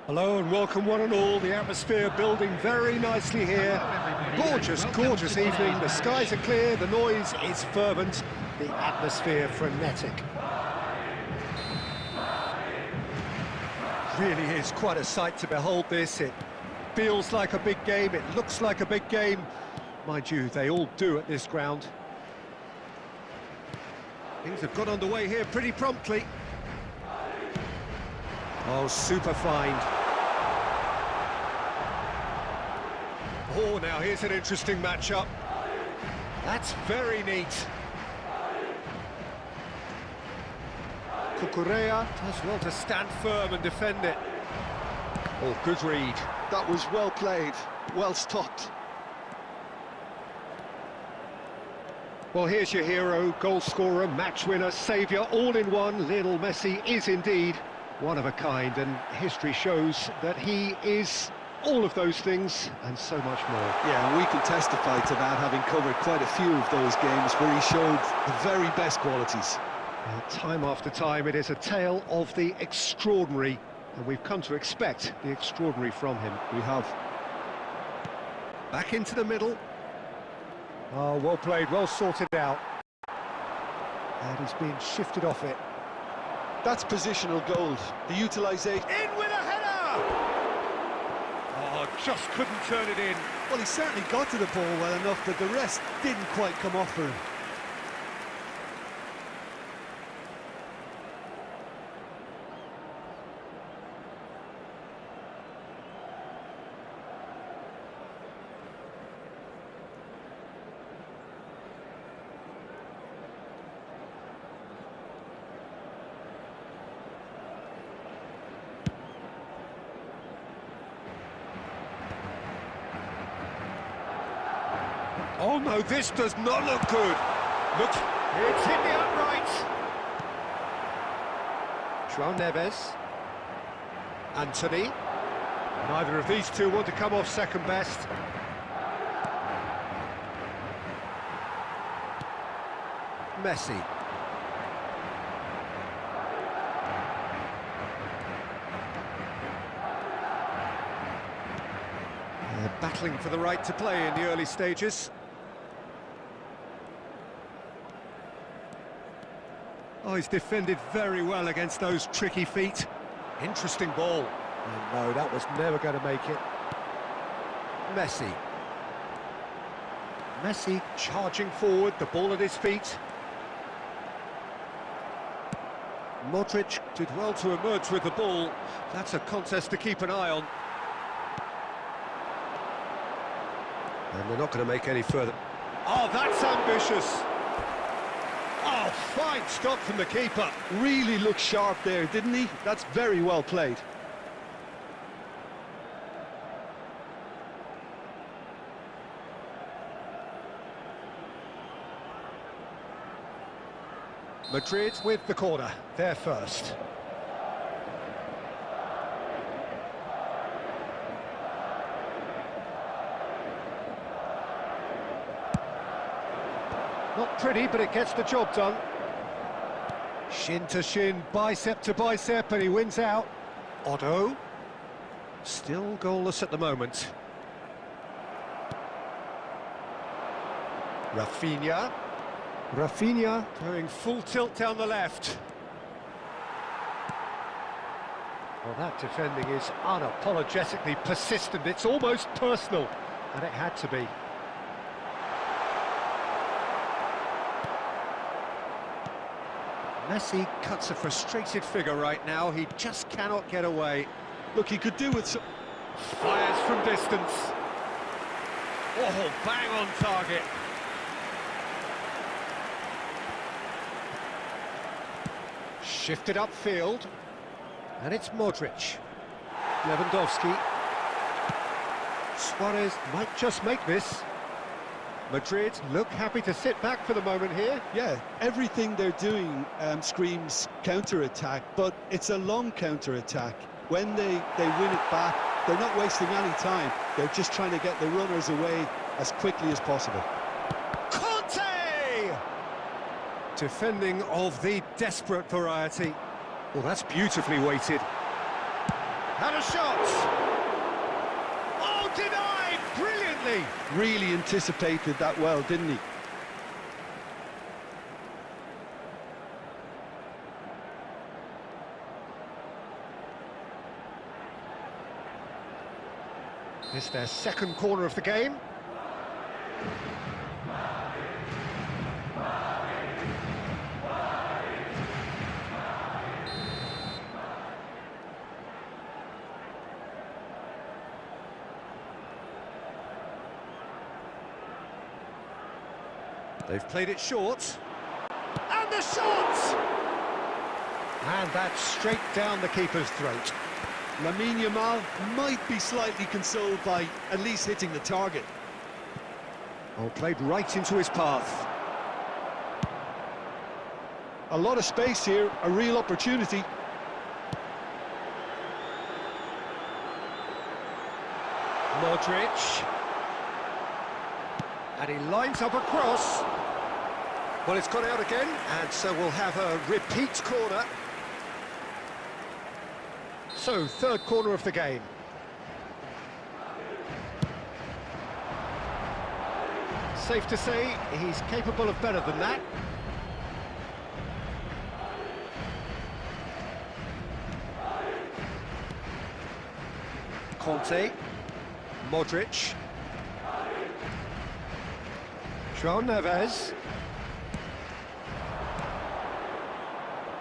Hello and welcome one and all. The atmosphere building very nicely here. Gorgeous, gorgeous evening. The skies are clear, the noise is fervent, the atmosphere frenetic. Really is quite a sight to behold this. It feels like a big game, it looks like a big game. Mind you, they all do at this ground. Things have got underway here pretty promptly. Oh, super find. Oh, now here's an interesting matchup. That's very neat. Cucurella does well to stand firm and defend it. Oh, good read. That was well played, well stopped. Well, here's your hero, goal scorer, match winner, saviour, all in one. Lionel Messi is indeed one of a kind, and history shows that he is all of those things and so much more. Yeah, and we can testify to that, having covered quite a few of those games where he showed the very best qualities. Time after time, it is a tale of the extraordinary, and we've come to expect the extraordinary from him. We have. Back into the middle. Oh, well played, well sorted out. And he's being shifted off it. That's positional gold. The utilisation. In with a header! Oh, just couldn't turn it in. Well, he certainly got to the ball well enough, but the rest didn't quite come off for him. Oh no, this does not look good. Look, it's hit the upright. João Neves. Anthony. Neither of these two want to come off second best. Messi. They're battling for the right to play in the early stages. Oh, he's defended very well against those tricky feet. Interesting ball. Oh, no, that was never going to make it. Messi. Messi charging forward, the ball at his feet. Modric did well to emerge with the ball. That's a contest to keep an eye on. And they're not going to make any further. Oh, that's ambitious. Oh, fine stop from the keeper. Really looked sharp there, didn't he? That's very well played. Madrid with the corner, they're first. Not pretty, but it gets the job done. Shin to shin, bicep to bicep, and he wins out. Otto. Still goalless at the moment. Rafinha. Rafinha going full tilt down the left. Well, that defending is unapologetically persistent. It's almost personal, and it had to be. Messi cuts a frustrated figure right now. He just cannot get away. Look, he could do with some... Fires from distance. Oh, bang on target. Shifted upfield. And it's Modric. Lewandowski. Suarez might just make this. Madrid look happy to sit back for the moment here. Yeah, everything they're doing screams counter-attack, but it's a long counter-attack. When they win it back, they're not wasting any time. They're just trying to get the runners away as quickly as possible. Conte! Defending of the desperate variety. Well, that's beautifully weighted. Had a shot. Oh, denied brilliantly. Really anticipated that well, didn't he? It's their second corner of the game. They've played it short. And the shot! And that's straight down the keeper's throat. Lamine Yamal might be slightly consoled by at least hitting the target. Oh, played right into his path. A lot of space here, a real opportunity. Modric. And he lines up a cross. Well, it's gone out again, and so we'll have a repeat corner. So, third corner of the game. Safe to say, he's capable of better than that. Conte. Modric. João Neves.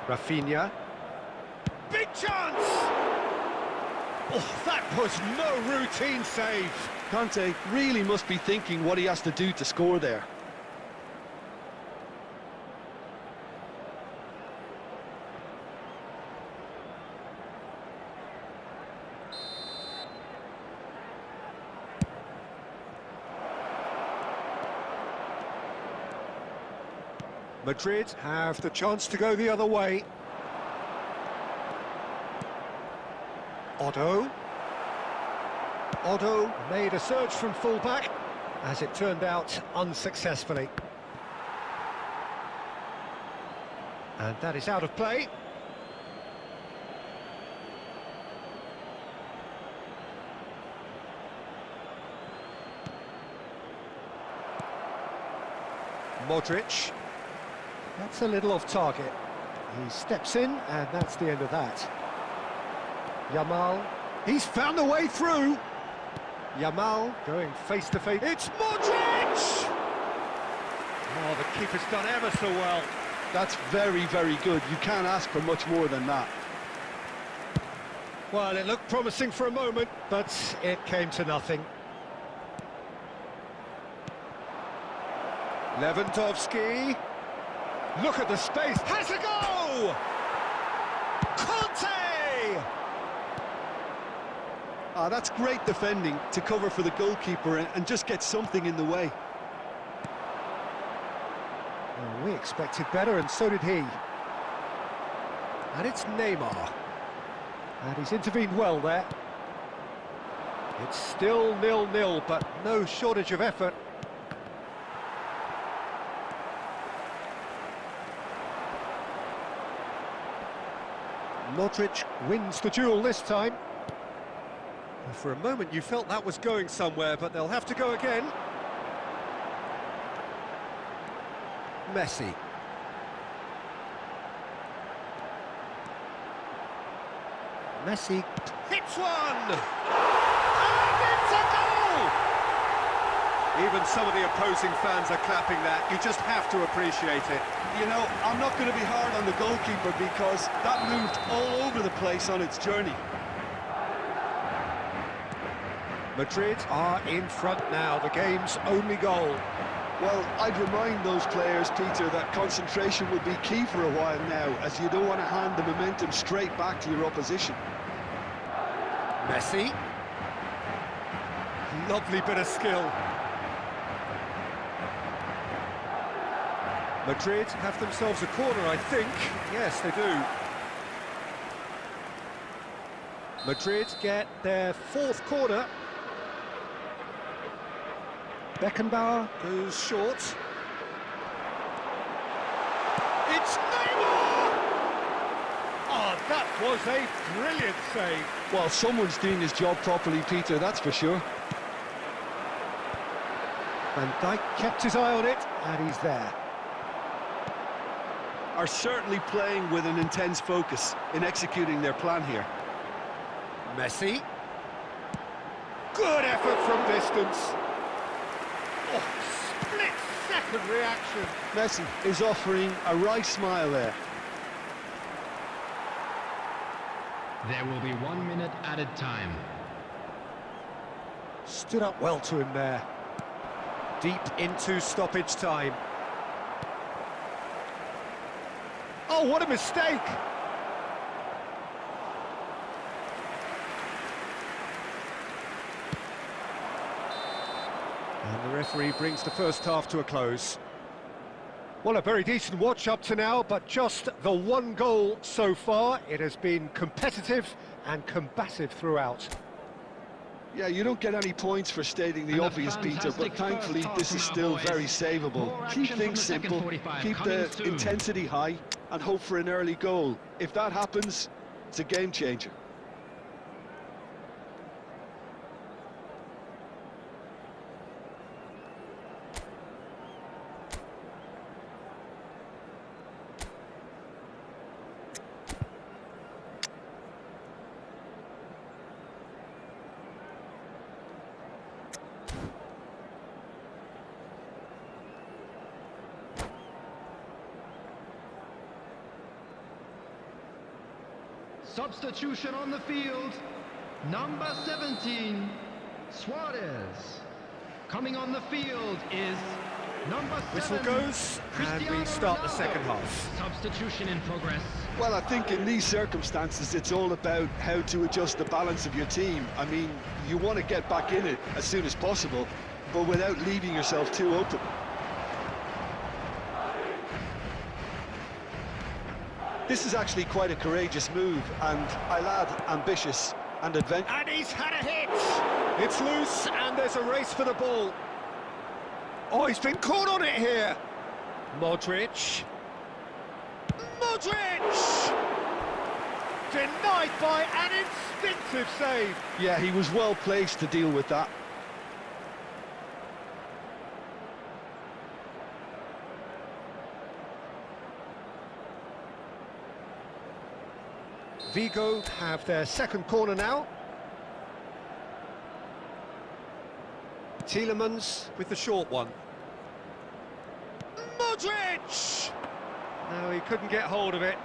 Rafinha. Big chance! Oh, that was no routine save. Conte really must be thinking what he has to do to score there. Madrid have the chance to go the other way. Otto made a surge from fullback, as it turned out unsuccessfully. And that is out of play. Modric. That's a little off target. He steps in, and that's the end of that. Yamal. He's found a way through. Yamal going face to face. It's Modric! Oh, the keeper's done ever so well. That's very, very good. You can't ask for much more than that. Well, it looked promising for a moment, but it came to nothing. Lewandowski. Look at the space. Has a go! Conte! Ah, that's great defending to cover for the goalkeeper and just get something in the way. Well, we expected better, and so did he. And it's Neymar. And he's intervened well there. It's still 0-0, but no shortage of effort. Modric wins the duel this time. For a moment you felt that was going somewhere, but they'll have to go again. Messi. Messi hits one! And it's a goal! Even some of the opposing fans are clapping that. You just have to appreciate it. You know, I'm not going to be hard on the goalkeeper because that moved all over the place on its journey. Madrid are in front now, the game's only goal. Well, I'd remind those players, Peter, that concentration will be key for a while now, as you don't want to hand the momentum straight back to your opposition. Messi. Lovely bit of skill. Madrid have themselves a corner, I think. Yes, they do. Madrid get their fourth corner. Beckenbauer goes short. It's Neymar! Oh, That was a brilliant save. Well, someone's doing his job properly, Peter, that's for sure. Van Dijk kept his eye on it, and he's there. Are certainly playing with an intense focus in executing their plan here. Messi. Good effort from distance. Oh, split-second reaction. Messi is offering a right smile there. There will be 1 minute added time. Stood up well to him there. Deep into stoppage time. Oh, what a mistake! And the referee brings the first half to a close. Well, a very decent watch up to now, but just the one goal so far. It has been competitive and combative throughout. Yeah, you don't get any points for stating the obvious, Peter, but thankfully this is still very savable. Keep things simple, keep the intensity high, and hope for an early goal. If that happens, it's a game changer. Substitution on the field, number 17, Suarez. Coming on the field is number 7. Whistle goes, and we start the second half. Substitution in progress. Well, I think in these circumstances, it's all about how to adjust the balance of your team. I mean, you want to get back in it as soon as possible, but without leaving yourself too open. This is actually quite a courageous move, and I'll add ambitious and adventurous. And he's had a hit! It's loose, and there's a race for the ball. Oh, he's been caught on it here. Modric. Modric! Denied by an instinctive save. Yeah, he was well placed to deal with that. Vigo have their second corner now. Tielemans with the short one. Modric! No, he couldn't get hold of it.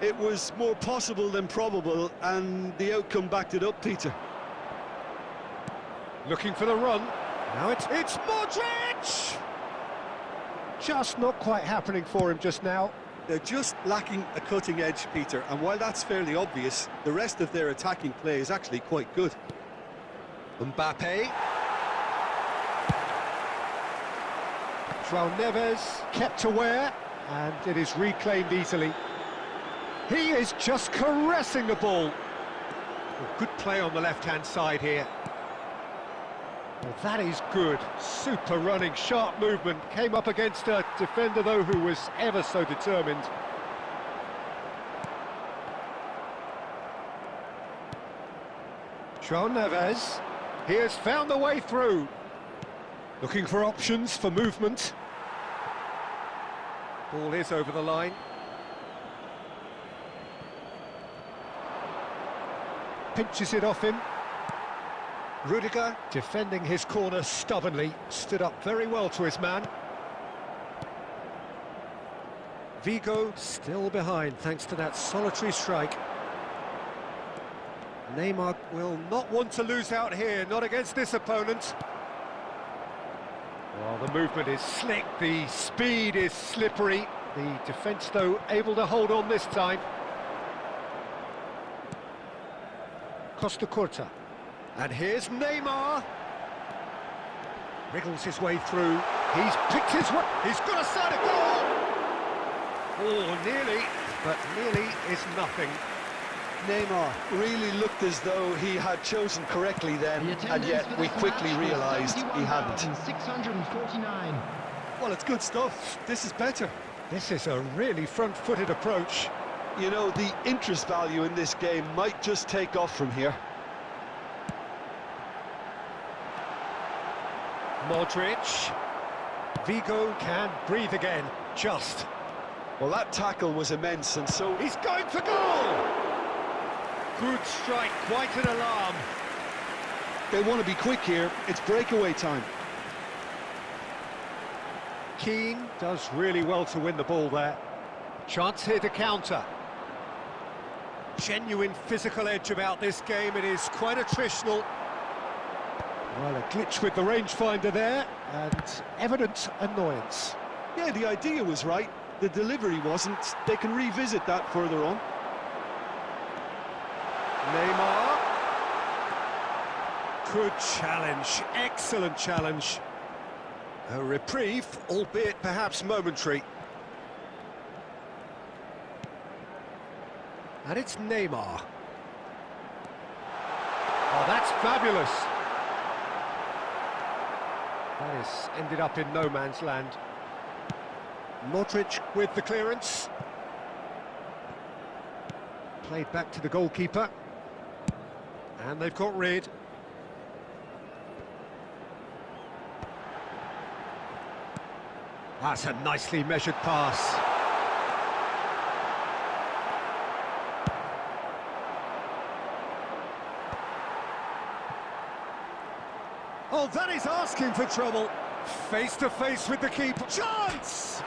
It was more possible than probable, and the outcome backed it up, Peter. Looking for the run. Now it's Modric! Just not quite happening for him just now. They're just lacking a cutting edge, Peter, and while that's fairly obvious, the rest of their attacking play is actually quite good. Mbappe. João Neves kept aware, and it is reclaimed easily. He is just caressing the ball. Oh, good play on the left-hand side here. Well, that is good. Super running, sharp movement. Came up against a defender, though, who was ever so determined. João Neves. He has found the way through. Looking for options for movement. Ball is over the line. Pinches it off him. Rudiger, defending his corner stubbornly, stood up very well to his man. Vigo still behind thanks to that solitary strike. Neymar will not want to lose out here, not against this opponent. Well, the movement is slick, the speed is slippery. The defence, though, able to hold on this time. Costa Curta. And here's Neymar. Wriggles his way through. He's picked his way. He's got a side of goal. Oh, nearly, but nearly is nothing. Neymar really looked as though he had chosen correctly then, and yet we quickly realised he hadn't. 649. Well, it's good stuff. This is better. This is a really front-footed approach. You know, the interest value in this game might just take off from here. Modric. Vigo can breathe again, just. Well, that tackle was immense, and so... He's going for goal! Good strike, quite an alarm. They want to be quick here, it's breakaway time. Keane does really well to win the ball there. Chance here to counter. Genuine physical edge about this game, it is quite attritional. Well, a glitch with the rangefinder there, and evident annoyance. Yeah, the idea was right, the delivery wasn't. They can revisit that further on. Neymar. Good challenge, excellent challenge. A reprieve, albeit perhaps momentary. And it's Neymar. Oh, that's fabulous. That has ended up in no man's land. Modric with the clearance. Played back to the goalkeeper. And they've got rid. That's a nicely measured pass. Oh, that is asking for trouble. Face to face with the keeper. Chance!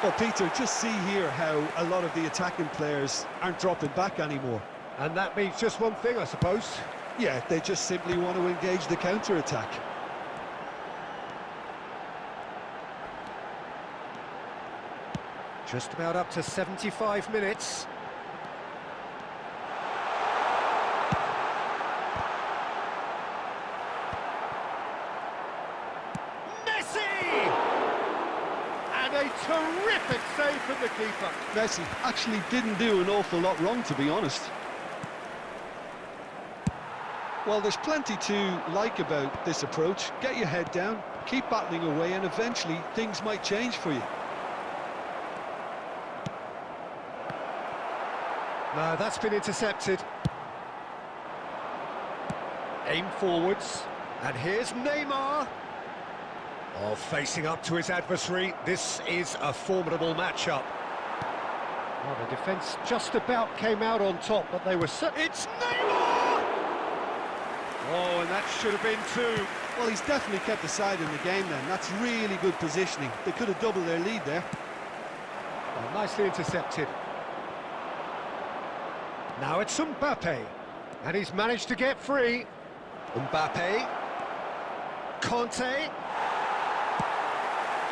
Well, Peter, just see here how a lot of the attacking players aren't dropping back anymore. And that means just one thing, I suppose. Yeah, they just simply want to engage the counter-attack. Just about up to 75 minutes. A terrific save from the keeper. Messi actually didn't do an awful lot wrong, to be honest. Well, there's plenty to like about this approach. Get your head down, keep battling away, and eventually things might change for you. No, that's been intercepted. Aim forwards. And here's Neymar. Oh, facing up to his adversary, this is a formidable matchup. Well, the defence just about came out on top, but they were... It's Neymar! Oh, and that should have been two. Well, he's definitely kept the side in the game then. That's really good positioning. They could have doubled their lead there. Well, nicely intercepted. Now it's Mbappe. And he's managed to get free. Mbappe. Conte.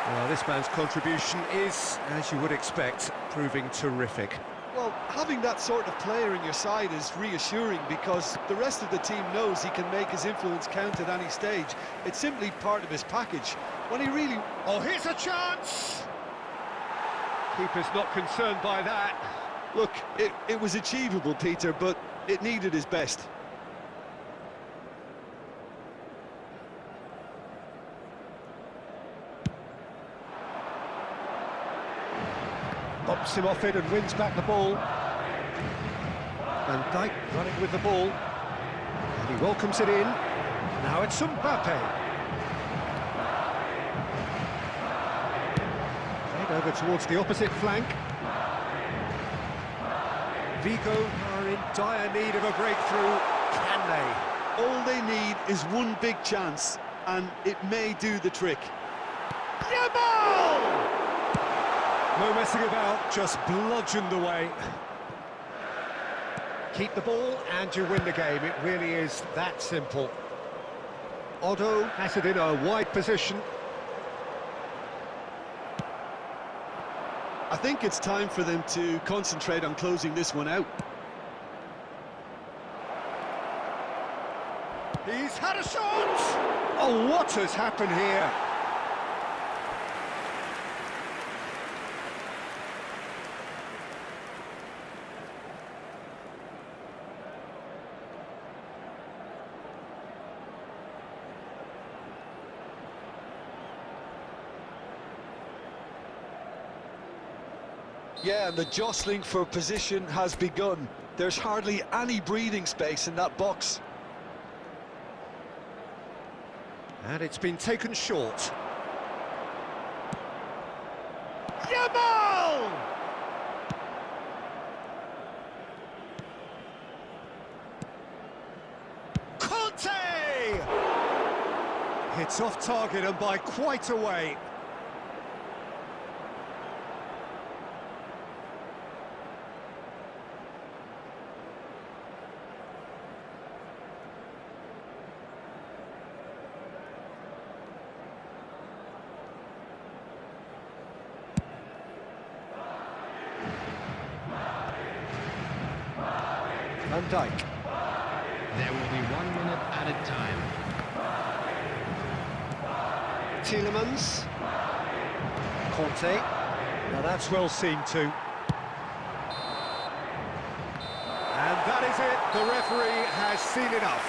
Well, this man's contribution is, as you would expect, proving terrific. Well, having that sort of player in your side is reassuring because the rest of the team knows he can make his influence count at any stage. It's simply part of his package. When he really... Oh, here's a chance! Keeper's not concerned by that. Look, it was achievable, Peter, but it needed his best. Bumps him off it and wins back the ball. Van Dijk running with the ball. And he welcomes it in. Now it's Mbappe. Played over towards the opposite flank. Vigo are in dire need of a breakthrough. Can they? All they need is one big chance, and it may do the trick. Yamal! No messing about, just bludgeoned away. Keep the ball and you win the game. It really is that simple. Otto has it in a wide position. I think it's time for them to concentrate on closing this one out. He's had a shot! Oh, what has happened here? Yeah, and the jostling for position has begun. There's hardly any breathing space in that box. And it's been taken short. Yamal! Conte! It's off target and by quite a way. Van Dijk. There will be 1 minute added time. Tielemans. Conte. Now that's well seen too. And that is it. The referee has seen enough.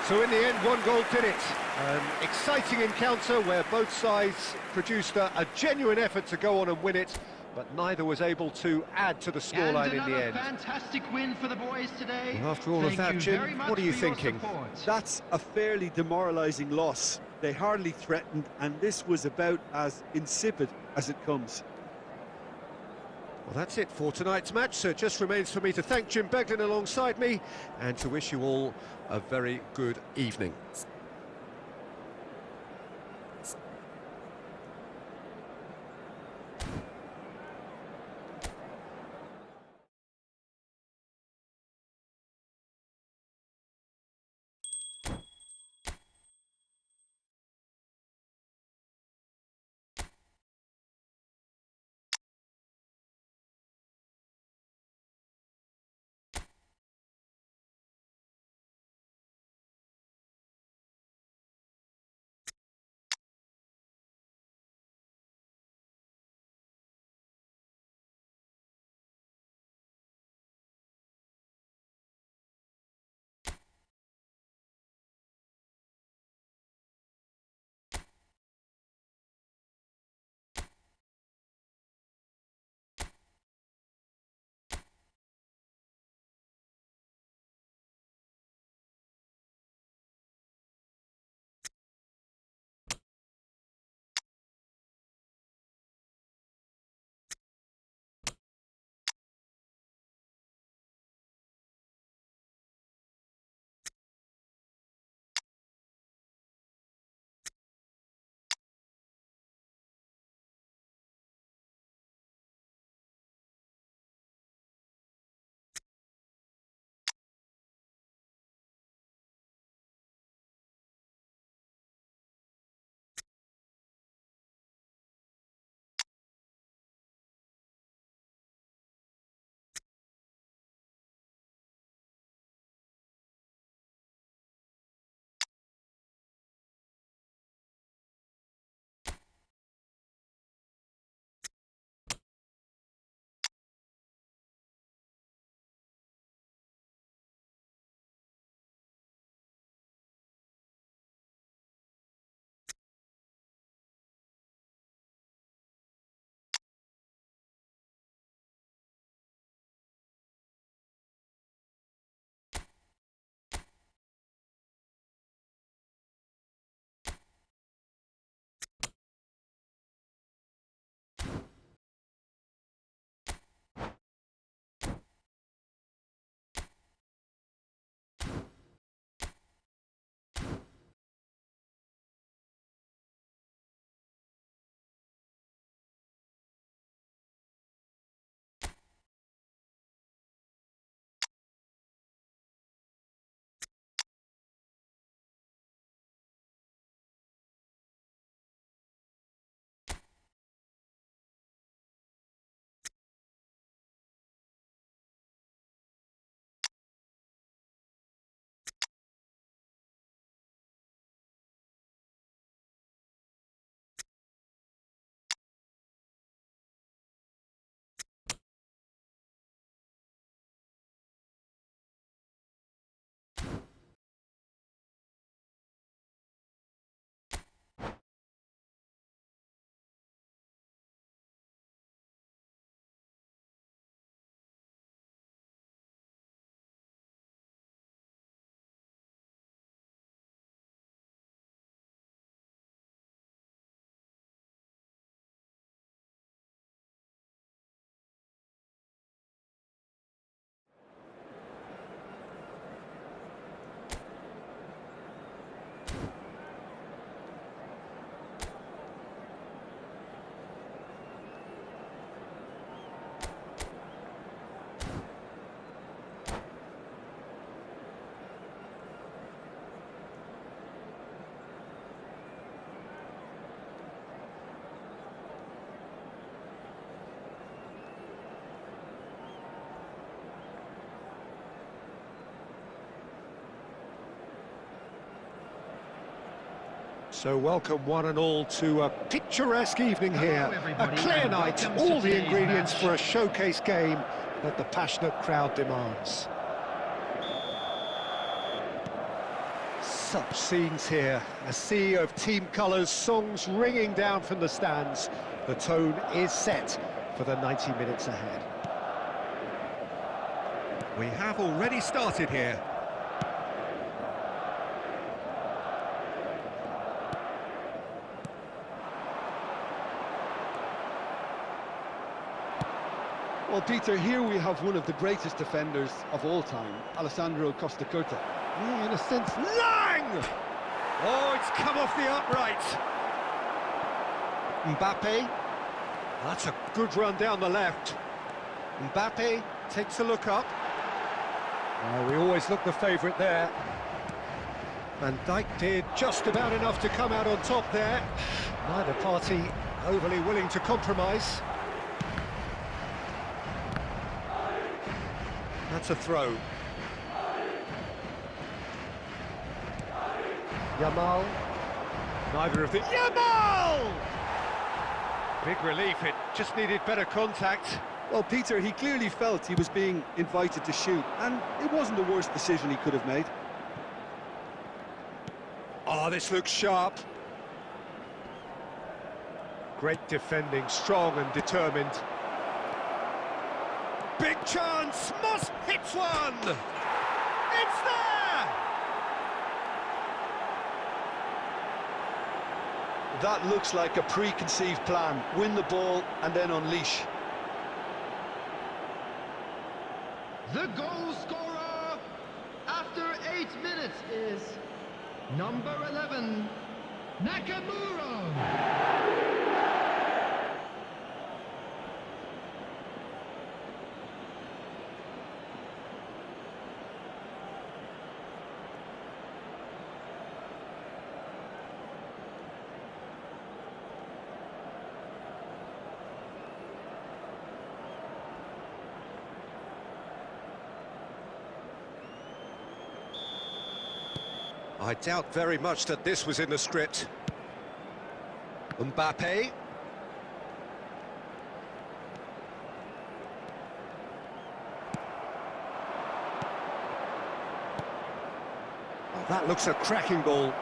So in the end, one goal did it. An exciting encounter where both sides produced a genuine effort to go on and win it, but neither was able to add to the scoreline in the end. Fantastic win for the boys today. Well, after all of that, Jim, what are you thinking? That's a fairly demoralising loss. They hardly threatened, and this was about as insipid as it comes. Well, that's it for tonight's match, so it just remains for me to thank Jim Beglin alongside me and to wish you all a very good evening. So welcome one and all to a picturesque evening here. A clear night, welcome all to the today's ingredients match. for a showcase game that the passionate crowd demands. Such scenes here, a sea of team colours, songs ringing down from the stands. The tone is set for the 90 minutes ahead. We have already started here. Well, Peter, here we have one of the greatest defenders of all time, Alessandro Costacurta. Yeah, in a sense, Lang! Oh, it's come off the upright. Mbappe. That's a good run down the left. Mbappe takes a look up. We always look the favourite there. Van Dijk did just about enough to come out on top there. Neither party overly willing to compromise. That's a throw. Yamal. Neither of the... Yamal! Big relief, it just needed better contact. Well, Peter, he clearly felt he was being invited to shoot, and it wasn't the worst decision he could have made. Oh, this looks sharp. Great defending, strong and determined. Big chance, Moss hits one! It's there! That looks like a preconceived plan. Win the ball and then unleash. The goal scorer after 8 minutes is number 11, Nakamura. I doubt very much that this was in the script. Mbappe. Oh, that looks a cracking ball.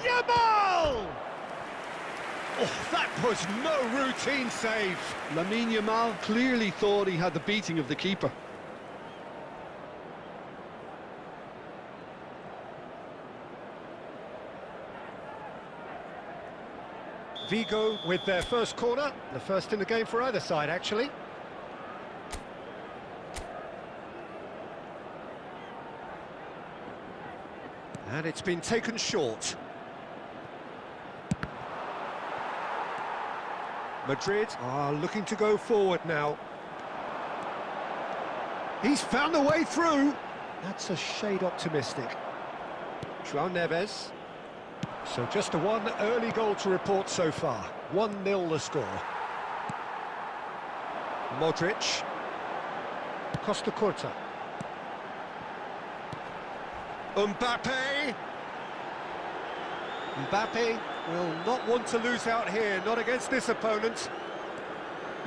Yamal! Oh, that was no routine save. Lamine Yamal clearly thought he had the beating of the keeper. Vigo with their first corner, the first in the game for either side, actually. And it's been taken short. Madrid are looking to go forward now. He's found a way through. That's a shade optimistic. João Neves. So just a one early goal to report so far. 1-0 the score. Modric. Costacurta. Mbappe. Mbappe will not want to lose out here, not against this opponent.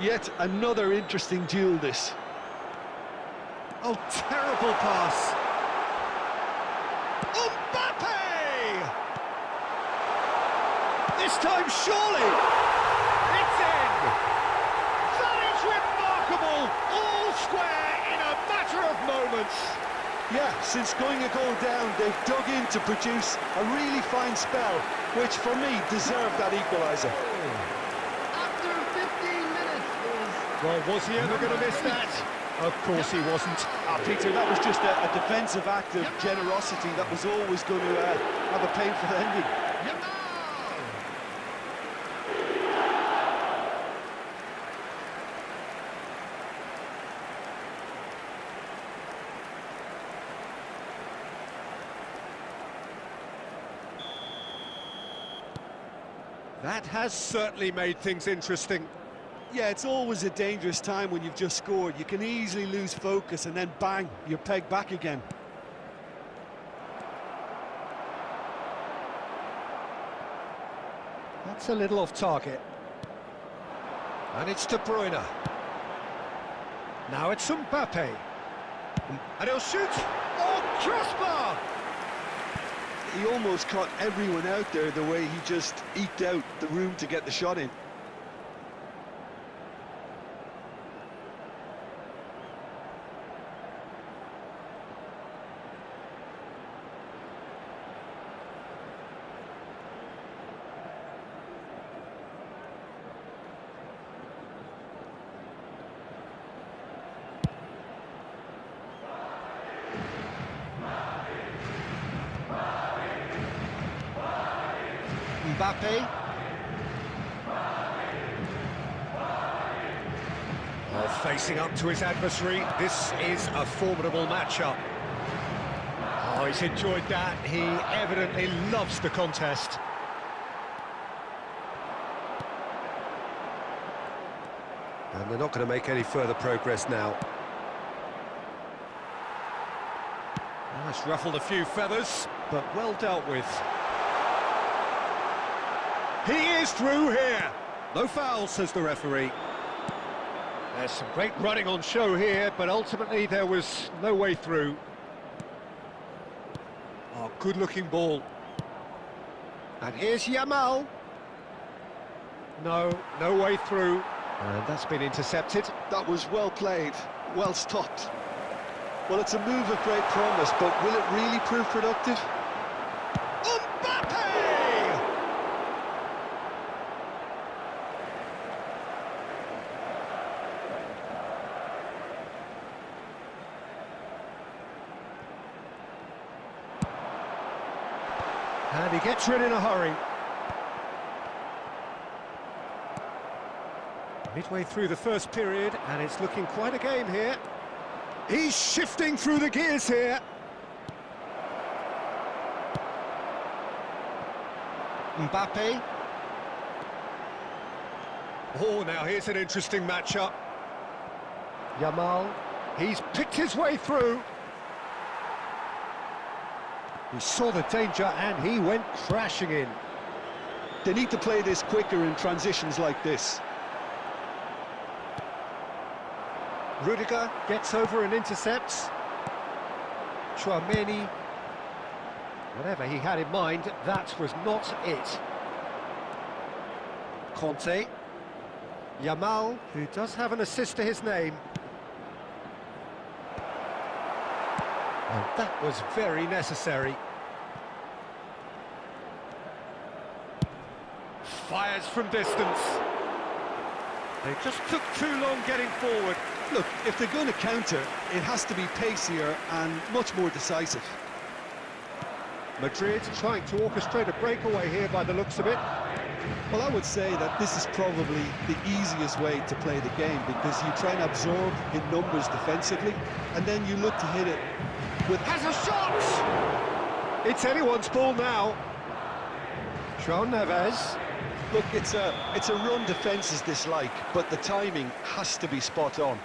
Yet another interesting duel, this. Oh, terrible pass. Mbappe! This time, surely! It's in! That is remarkable! All square in a matter of moments. Yeah, since going a goal down, they've dug in to produce a really fine spell, which for me deserved that equaliser. After 15 minutes is... Well, was he ever going to miss that? Of course he wasn't. Peter, that was just a defensive act of generosity that was always going to have a painful ending. Yamal! That has certainly made things interesting. Yeah, it's always a dangerous time when you've just scored. You can easily lose focus and then bang, you're pegged back again. That's a little off target. And it's De Bruyne. Now it's Mbappe. And he'll shoot. Oh, crossbar! He almost caught everyone out there the way he just eked out the room to get the shot in. Mbappe. Oh, facing up to his adversary, this is a formidable matchup. Oh, he's enjoyed that. He evidently loves the contest. And they're not going to make any further progress now. Oh, it's ruffled a few feathers, but well dealt with. He is through here. No foul, says the referee. There's some great running on show here, but ultimately there was no way through. Oh, good-looking ball. And here's Yamal. No way through. And that's been intercepted. That was well played, well stopped. Well, it's a move of great promise, but will it really prove productive? Mbappe! And he gets rid in a hurry. Midway through the first period, and it's looking quite a game here. He's shifting through the gears here. Mbappe. Oh, now here's an interesting matchup. Yamal, he's picked his way through. He saw the danger and he went crashing in. They need to play this quicker in transitions like this. Rudiger gets over and intercepts. Chouameni, whatever he had in mind, that was not it. Conte. Yamal, who does have an assist to his name. And that was very necessary. Fires from distance. They just took too long getting forward. Look, if they're going to counter, it has to be pacier and much more decisive. Madrid trying to orchestrate a breakaway here by the looks of it. Well, I would say that this is probably the easiest way to play the game, because you try and absorb in numbers defensively, and then you look to hit it with... Has a shot! It's anyone's ball now. João Neves. Look, it's a run defence's dislike, but the timing has to be spot on.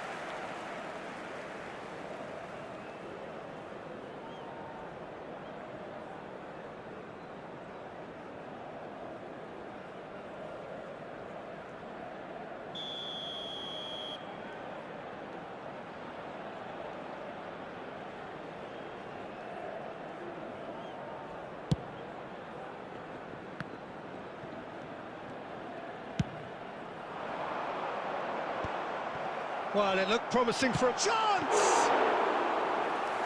Well, it looked promising for a chance!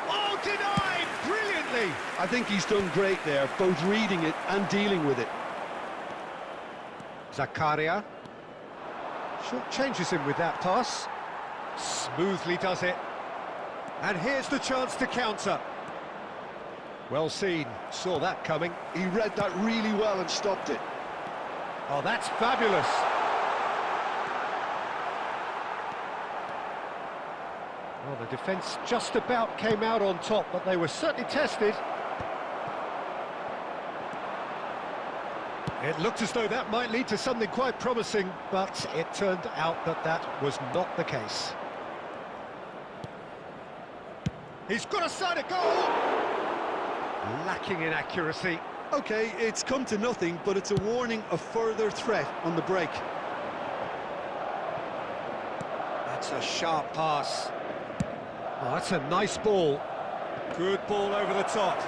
Oh, denied! Brilliantly! I think he's done great there, both reading it and dealing with it. Zakaria. Short changes him with that pass. Smoothly does it. And here's the chance to counter. Well seen, saw that coming. He read that really well and stopped it. Oh, that's fabulous. Well, the defence just about came out on top, but they were certainly tested. It looked as though that might lead to something quite promising, but it turned out that that was not the case. He's got a side of goal! Lacking in accuracy. Okay, it's come to nothing, but it's a warning of further threat on the break. That's a sharp pass. Oh, that's a nice ball. Good ball over the top.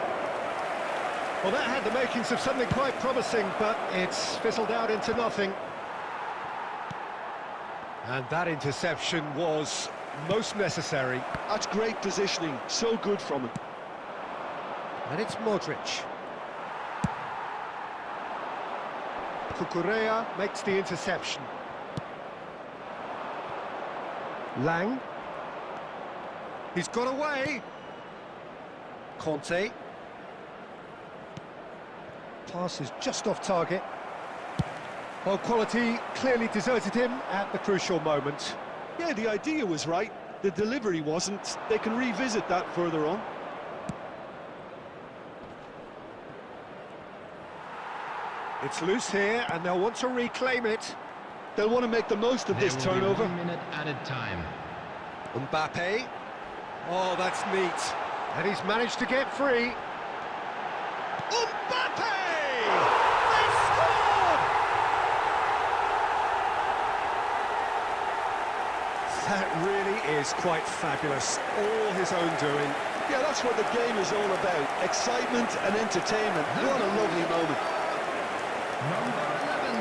Well, that had the makings of something quite promising, but it's fizzled out into nothing. And that interception was most necessary. That's great positioning, so good from him. And it's Modric. Cucurella makes the interception. Lang. He's got away. Conte. Pass is just off target. Well, quality clearly deserted him at the crucial moment. Yeah, the idea was right. The delivery wasn't. They can revisit that further on. It's loose here, and they'll want to reclaim it. They'll want to make the most of this turnover. 1 minute added time. Mbappe. Oh, that's neat. And he's managed to get free. Mbappe! They've scored! That really is quite fabulous. All his own doing. Yeah, that's what the game is all about. Excitement and entertainment. What a lovely moment. Number 11,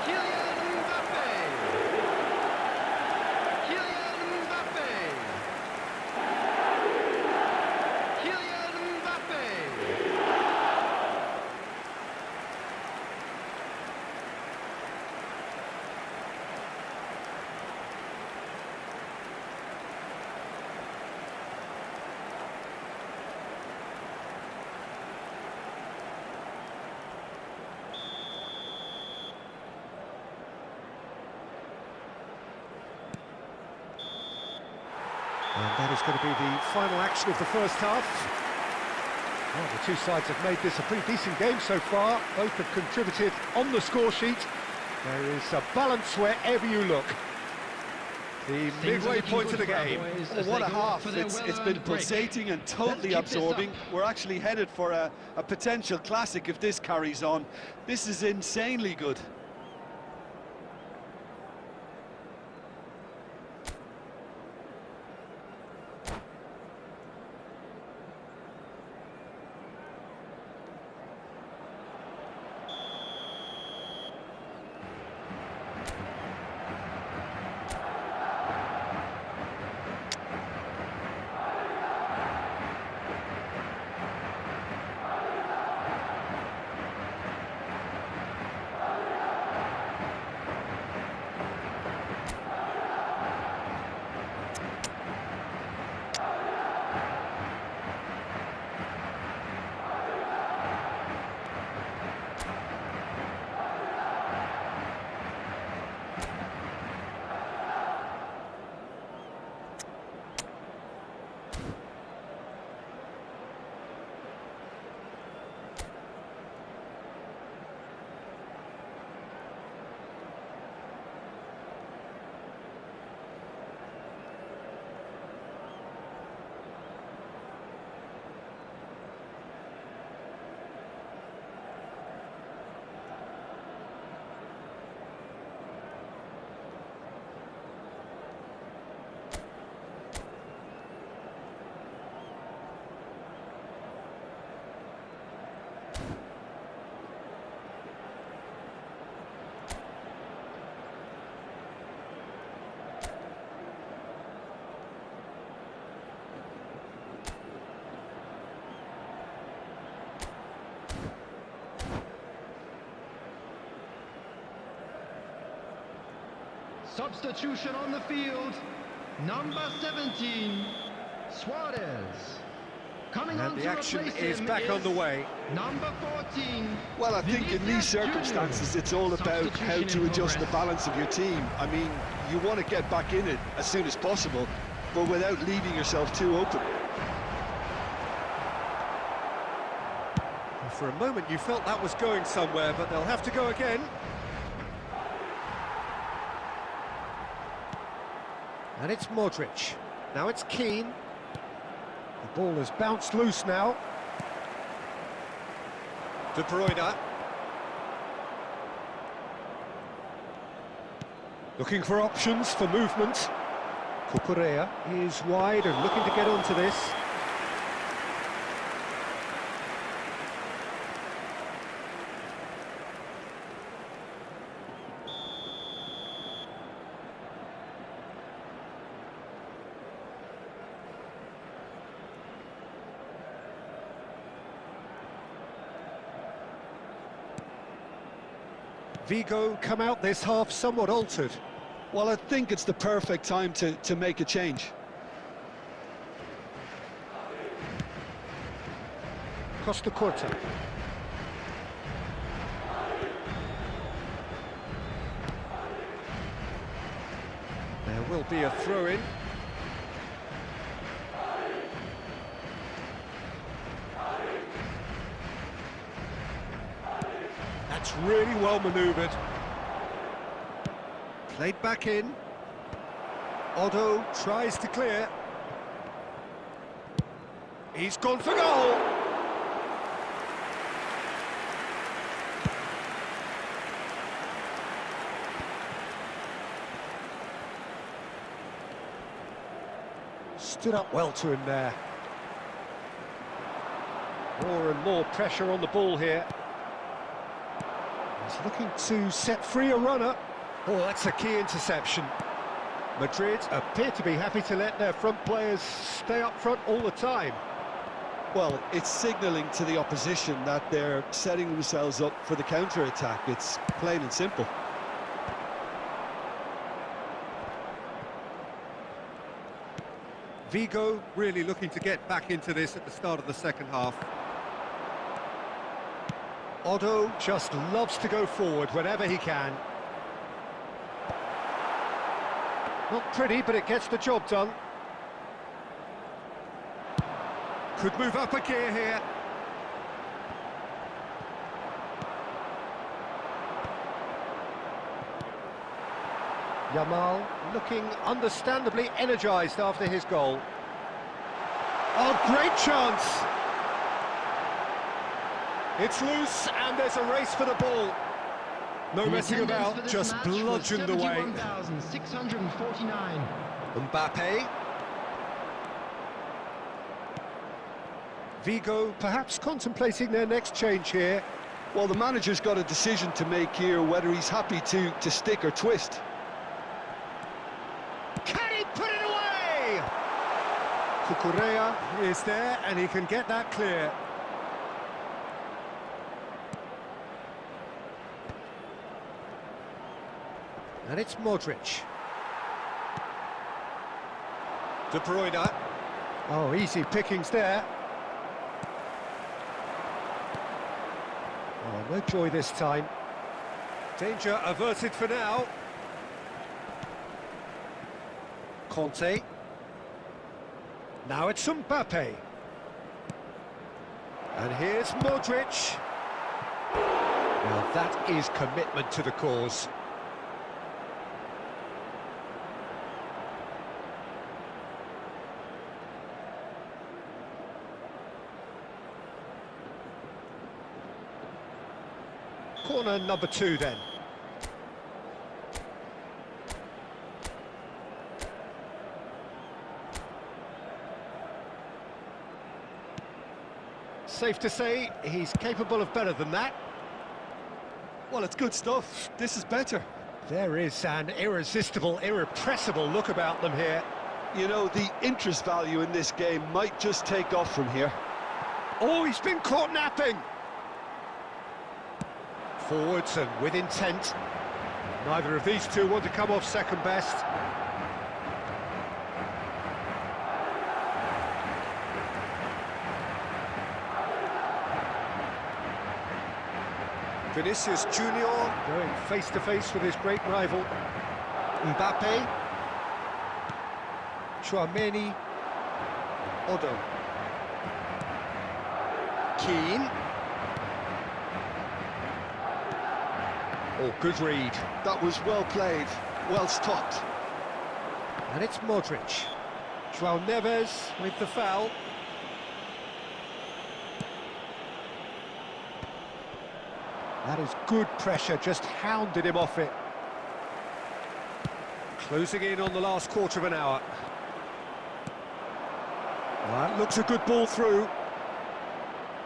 Kylian Mbappe. Kylian Mbappe. Kylian Mbappe. And that is going to be the final action of the first half. Well, the two sides have made this a pretty decent game so far. Both have contributed on the score sheet. There is a balance wherever you look. The midway point of the game. Oh, what a half. It's been pulsating and totally absorbing. We're actually headed for a potential classic if this carries on. This is insanely good. Substitution on the field. Number 17, Suarez. Coming on And the to action replace is him back is on the way. Number 14. Well, I think in these circumstances, it's all about how to adjust the balance of your team. I mean, you want to get back in it as soon as possible, but without leaving yourself too open. For a moment you felt that was going somewhere, but they'll have to go again. And it's Modric. Now it's Keane. The ball has bounced loose now. De Bruyne. Looking for options for movement. Cucurella is wide and looking to get onto this. Vigo come out this half somewhat altered. Well, I think it's the perfect time to make a change. Costa Curta. There will be a throw-in. That's really well manoeuvred. Played back in. Otto tries to clear. He's gone for goal. Stood up well to him there. More and more pressure on the ball here. He's looking to set free a runner. Oh, that's a key interception. Madrid appear to be happy to let their front players stay up front all the time. Well, it's signalling to the opposition that they're setting themselves up for the counter-attack. It's plain and simple. Vigo really looking to get back into this at the start of the second half. Otto just loves to go forward whenever he can. Not pretty, but it gets the job done. Could move up a gear here. Yamal looking understandably energised after his goal. Oh, great chance! It's loose and there's a race for the ball. No messing about, just bludgeoned away. 649. Mbappe. Vigo perhaps contemplating their next change here. Well, the manager's got a decision to make here, whether he's happy to stick or twist. Can he put it away? Cucurella is there and he can get that clear. And it's Modric. De Bruyne. Oh, easy pickings there. Oh, no joy this time. Danger averted for now. Conte. Now it's Mbappe. And here's Modric. Now that is commitment to the cause. Corner number 2 then. Safe to say he's capable of better than that. Well, it's good stuff. This is better. There is an irresistible, irrepressible look about them here. You know, the interest value in this game might just take off from here. Oh, he's been caught napping. Forwards and with intent. Neither of these two want to come off second best. Vinicius Junior going face to face with his great rival. Mbappe. Chouameni. Otto. Keane. Oh, good read. That was well played, well stopped. And it's Modric. João Neves with the foul. That is good pressure, just hounded him off it. Closing in on the last quarter of an hour. That looks a good ball through.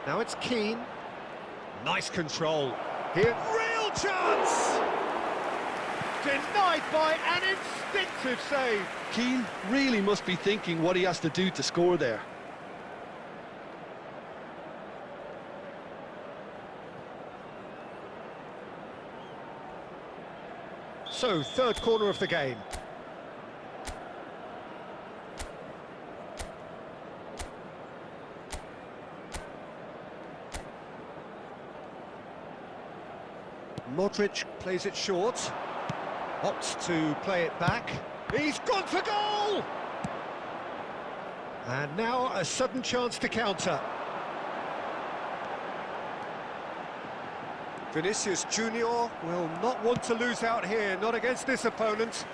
Now it's Keane. Nice control. Here, real chance! Denied by an instinctive save. Keane really must be thinking what he has to do to score there. So, third corner of the game. Modric plays it short. Opts to play it back. He's gone for goal! And now a sudden chance to counter. Vinicius Junior will not want to lose out here, not against this opponent.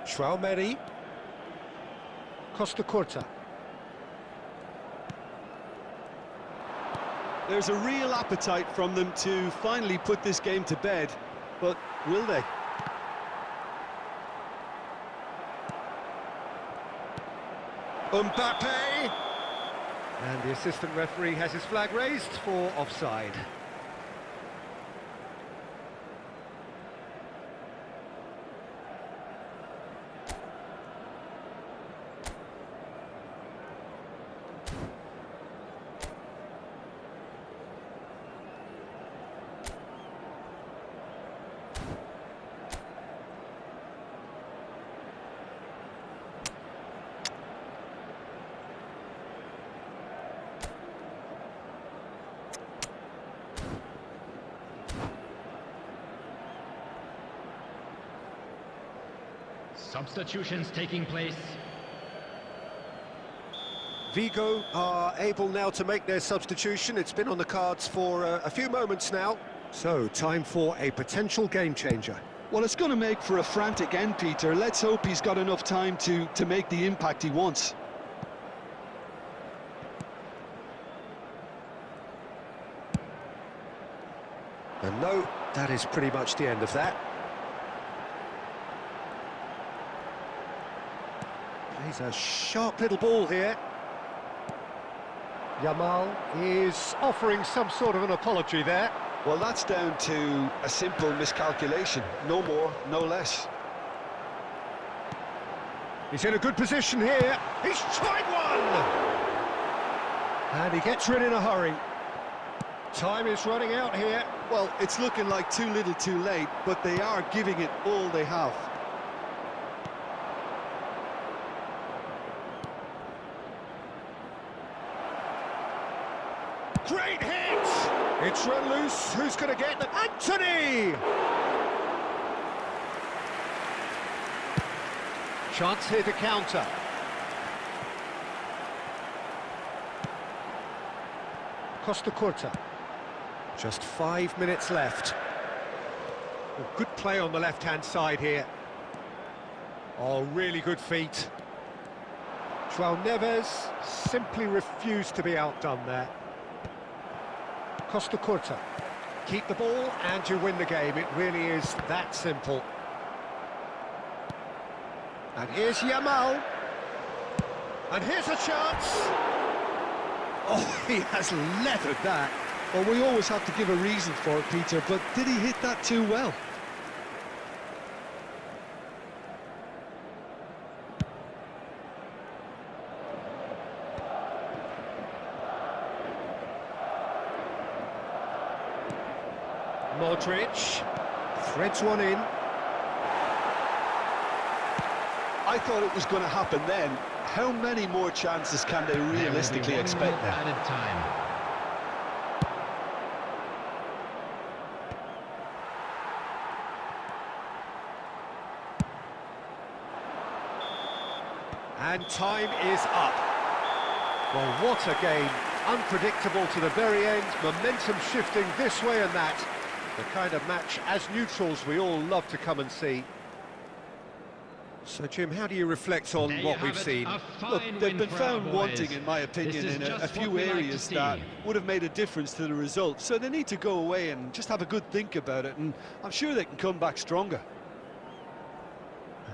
Schwaumeri. Costa Curta. There's a real appetite from them to finally put this game to bed, but will they? Mbappe! And the assistant referee has his flag raised for offside. Substitutions taking place. Vigo are able now to make their substitution. It's been on the cards for a few moments now. So, time for a potential game changer. Well, it's going to make for a frantic end, Peter. Let's hope he's got enough time to make the impact he wants. And no, that is pretty much the end of that. He's a sharp little ball here. Yamal is offering some sort of an apology there. Well, that's down to a simple miscalculation. No more, no less. He's in a good position here. He's tried one! And he gets rid in a hurry. Time is running out here. Well, it's looking like too little too late, but they are giving it all they have. Great hit! It's run loose. Who's going to get them? Anthony! Chance here to counter. Costa Curta. Just 5 minutes left. Oh, good play on the left-hand side here. Oh, really good feet. João Neves simply refused to be outdone there. Costa Curta. Keep the ball and you win the game. It really is that simple. And here's Yamal. And here's a chance. Oh, he has leathered that. Well, we always have to give a reason for it, Peter, but did he hit that too well? Modric threads one in. I thought it was going to happen then. How many more chances can they realistically expect now? Added time. And time is up. Well, what a game. Unpredictable to the very end, momentum shifting this way and that. The kind of match, as neutrals, we all love to come and see. So, Jim, how do you reflect on There you what have we've it, seen? a Look, fine they've win been for our found boys. wanting, in my This opinion, is in a just what few we like to areas see. that would have made a difference to the result. So they need to go away and just have a good think about it, and I'm sure they can come back stronger.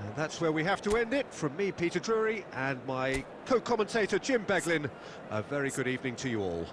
And that's where we have to end it. From me, Peter Drury, and my co-commentator, Jim Beglin. A very good evening to you all.